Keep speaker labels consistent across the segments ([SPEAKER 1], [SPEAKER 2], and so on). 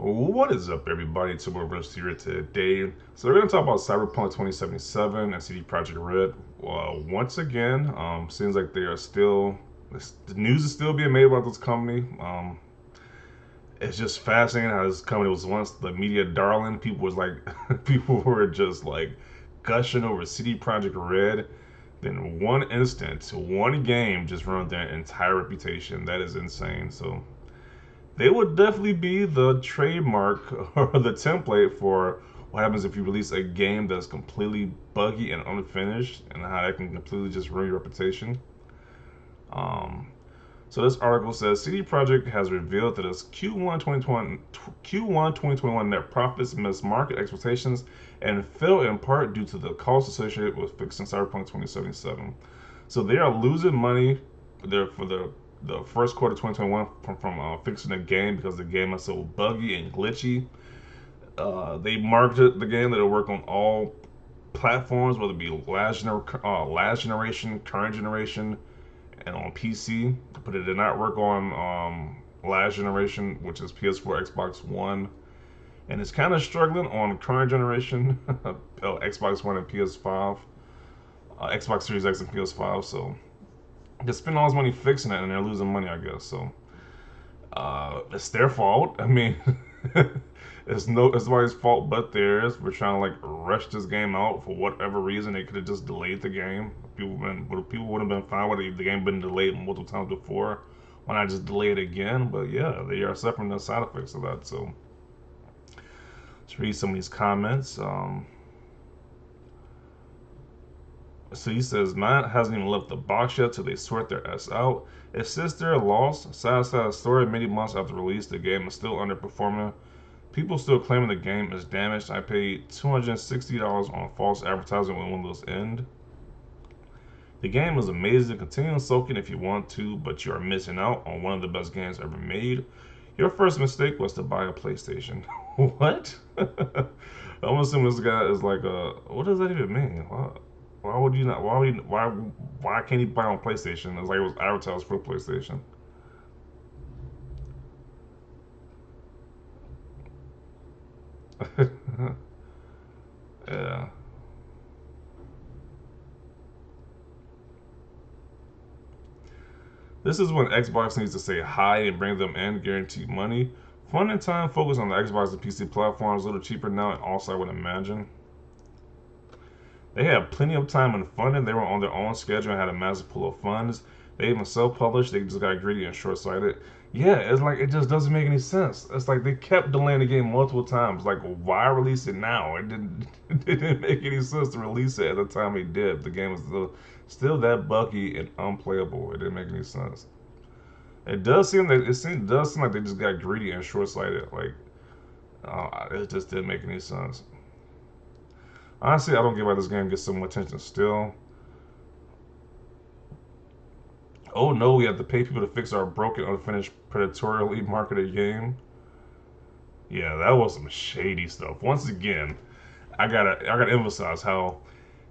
[SPEAKER 1] What is up, everybody? Timberverse here today. So we're going to talk about Cyberpunk 2077 and CD Projekt Red. Once again, seems like they are still the news is still being made about this company. It's just fascinating how this company was once the media darling. People was like, people were just like gushing over CD Projekt Red. Then one instant, one game just ruined their entire reputation. That is insane. So they would definitely be the trademark or the template for what happens if you release a game that's completely buggy and unfinished, and how that can completely just ruin your reputation. Um, so this article says CD Projekt has revealed that its Q1 2021 net profits missed market expectations and fell in part due to the costs associated with fixing Cyberpunk 2077. So they are losing money there for the first quarter 2021 from fixing the game because the game is so buggy and glitchy. They marketed the game that it'll work on all platforms, whether it be last generation, current generation, and on PC. But it did not work on last generation, which is PS4, Xbox One, and it's kind of struggling on current generation, Xbox One and PS5, Xbox Series X and PS5. So they spend all this money fixing it, and they're losing money, I guess. So it's their fault. I mean, it's nobody's fault but theirs. We're trying to like rush this game out for whatever reason. They could have just delayed the game. People would have been fine with it. The game been delayed multiple times before. Why not just delay it again? But yeah, they are suffering the side effects of that. So let's read some of these comments. So he says, Matt hasn't even left the box yet till they sort their ass out. It sits there lost. Sad story. Many months after release, the game is still underperforming. People still claiming the game is damaged. I paid $260 on false advertising when Windows End. The game is amazing. Continue soaking if you want to, but you are missing out on one of the best games ever made. Your first mistake was to buy a PlayStation. What? I'm assuming this guy is like a. What does that even mean? Why would you not? Why can't he buy on PlayStation? It's like it was advertised for PlayStation. Yeah. This is when Xbox needs to say hi and bring them in, guaranteed money. Fun and time focus on the Xbox and PC platforms, a little cheaper now, and also I would imagine. They had plenty of time and funding. They were on their own schedule and had a massive pool of funds. They even self-published. They just got greedy and short-sighted. Yeah, it's like it just doesn't make any sense. It's like they kept delaying the game multiple times. Like, why release it now? It didn't. It didn't make any sense to release it at the time they did. The game was still that buggy and unplayable. It didn't make any sense. Does seem like they just got greedy and short-sighted. Like, it just didn't make any sense. Honestly, I don't get why this game gets so much attention still. Oh no, we have to pay people to fix our broken, unfinished, predatorily marketed game. Yeah, that was some shady stuff. Once again, I gotta emphasize how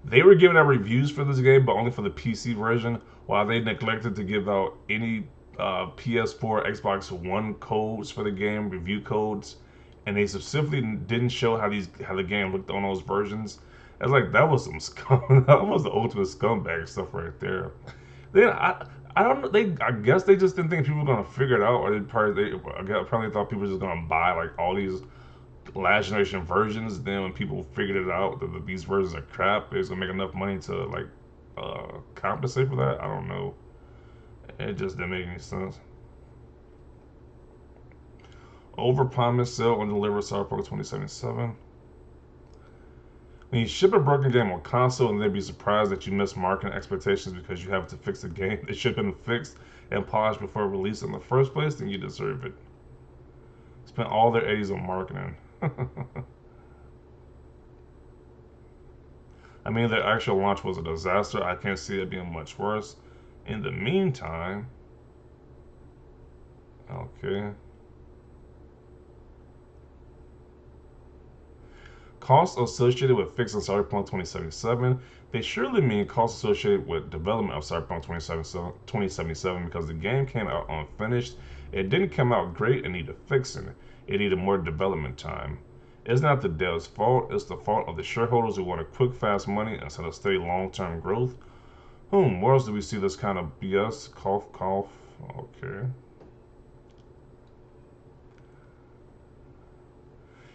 [SPEAKER 1] they were giving out reviews for this game, but only for the PC version, while they neglected to give out any PS4, Xbox One codes for the game, review codes, and they specifically didn't show how the game looked on those versions. It's like that was some scum. That was the ultimate scumbag stuff right there. Then I don't know. I guess they just didn't think people were gonna figure it out, or they thought people were just gonna buy like all these last generation versions. Then when people figured it out that these versions are crap, they're gonna make enough money to like compensate for that. I don't know. It just didn't make any sense. Overpromise, sell, and deliver Cyberpunk 2077. When you ship a broken game on console and then be surprised that you missed marketing expectations because you have to fix a game that should have been fixed and polished before release in the first place, then you deserve it. Spent all their 80s on marketing. I mean, their actual launch was a disaster. I can't see it being much worse. In the meantime, okay. Costs associated with fixing Cyberpunk 2077, they surely mean costs associated with development of Cyberpunk 2077 because the game came out unfinished. It didn't come out great and needed fixing. it needed more development time. It's not the dev's fault, it's the fault of the shareholders who wanted quick, fast money instead of steady long term growth. Where else do we see this kind of BS? Cough, cough. Okay.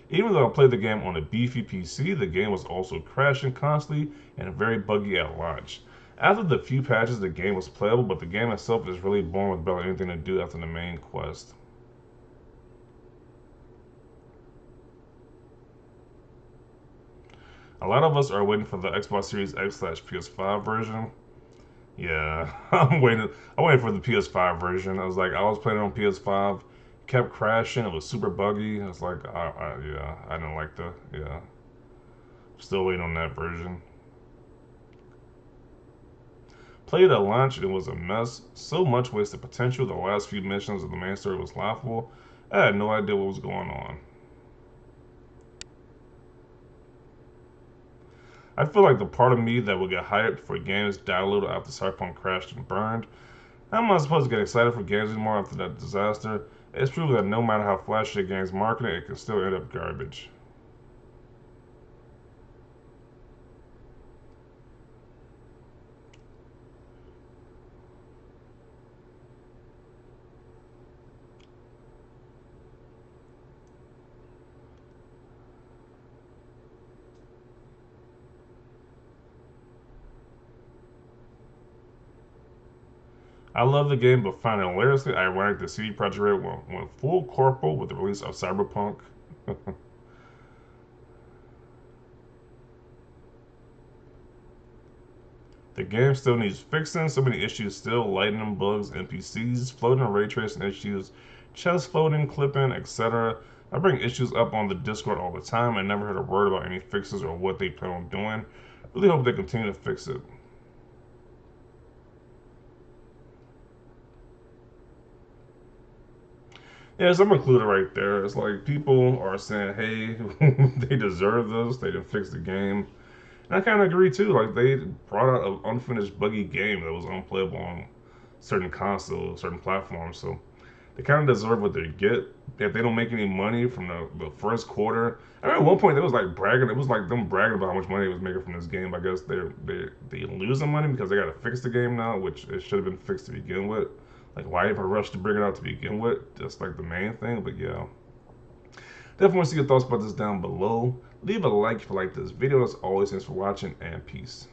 [SPEAKER 1] Even though I played the game on a beefy PC, the game was also crashing constantly and very buggy at launch. After the few patches, the game was playable, but the game itself is really boring with barely anything to do after the main quest. A lot of us are waiting for the Xbox Series X/PS5 version. Yeah, I'm waiting. I'm waiting for the PS5 version. I was playing it on PS5, kept crashing. It was super buggy. I was like, yeah, I didn't like the, yeah. Still waiting on that version. Played at launch, it was a mess. So much wasted potential. The last few missions of the main story was laughable. I had no idea what was going on. I feel like the part of me that would get hyped for games died a little after Cyberpunk crashed and burned. I'm not supposed to get excited for games anymore after that disaster. It's true that no matter how flashy a game's marketing, it can still end up garbage. I love the game, but find it hilariously ironic that CD Projekt Red went full corporal with the release of Cyberpunk. The game still needs fixing, so many issues still, lightning bugs, NPCs, floating ray tracing issues, chest floating, clipping, etc. I bring issues up on the Discord all the time. I never heard a word about any fixes or what they plan on doing. Really hope they continue to fix it. Yeah, so I'm included right there. It's like people are saying, hey, they deserve this. They didn't fix the game. And I kind of agree too. Like they brought out an unfinished buggy game that was unplayable on certain consoles, certain platforms. So they kind of deserve what they get. If they don't make any money from the first quarter, I remember at one point they was like bragging. It was like them bragging about how much money they was making from this game. I guess they losing money because they got to fix the game now, which it should have been fixed to begin with. Like why even rush to bring it out to begin with? Just like the main thing. But yeah, definitely want to see your thoughts about this down below. Leave a like if you like this video. As always, thanks for watching and peace.